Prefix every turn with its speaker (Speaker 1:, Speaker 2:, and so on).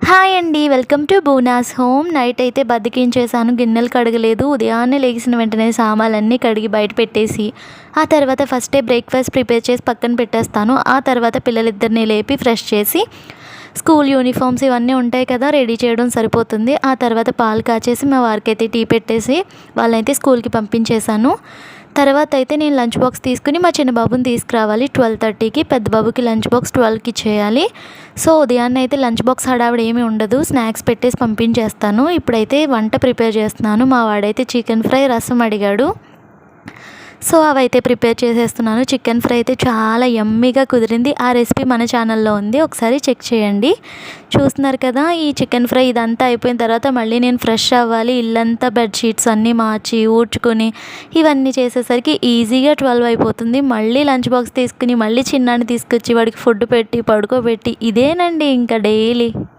Speaker 1: Hi అండి. Welcome to బూనాస్ home. Night అయితే బద్ధకించేసాను, గిన్నెలు కడగలేదు. ఉదయాన్నే లేచిన వెంటనే సామాన్లన్నీ కడిగి బయట పెట్టేసి ఆ తర్వాత ఫస్టే బ్రేక్ఫాస్ట్ ప్రిపేర్ చేసి పక్కన పెట్టేస్తాను. ఆ తర్వాత పిల్లలిద్దరిని లేపి ఫ్రెష్ చేసి స్కూల్ యూనిఫామ్స్ ఇవన్నీ ఉంటాయి కదా, రెడీ చేయడం సరిపోతుంది. ఆ తర్వాత పాలు కాచేసి మా వారికైతే టీ పెట్టేసి వాళ్ళనైతే స్కూల్కి పంపించేశాను. తర్వాత అయితే నేను లంచ్ బాక్స్ తీసుకుని మా చిన్న బాబుని తీసుకురావాలి 12:30కి. పెద్ద బాబుకి లంచ్ బాక్స్ 12కి చేయాలి. సో ఉదయాన్నే అయితే లంచ్ బాక్స్ హడావిడి ఏమీ ఉండదు, స్నాక్స్ పెట్టేసి పంపించేస్తాను. ఇప్పుడైతే వంట ప్రిపేర్ చేస్తున్నాను. మా వాడైతే చికెన్ ఫ్రై, రసం అడిగాడు. సో అవైతే ప్రిపేర్ చేసేస్తున్నాను. చికెన్ ఫ్రై అయితే చాలా యమ్మీగా కుదిరింది. ఆ రెసిపీ మన ఛానల్లో ఉంది, ఒకసారి చెక్ చేయండి. చూస్తున్నారు కదా, ఈ చికెన్ ఫ్రై ఇదంతా అయిపోయిన తర్వాత మళ్ళీ నేను ఫ్రెష్ అవ్వాలి. ఇల్లంతా బెడ్షీట్స్ అన్నీ మార్చి ఊడ్చుకొని ఇవన్నీ చేసేసరికి ఈజీగా 12 అయిపోతుంది. మళ్ళీ లంచ్ బాక్స్ తీసుకుని మళ్ళీ చిన్నాన్ని తీసుకొచ్చి వాడికి ఫుడ్ పెట్టి పడుకోబెట్టి ఇదేనండి ఇంకా డైలీ.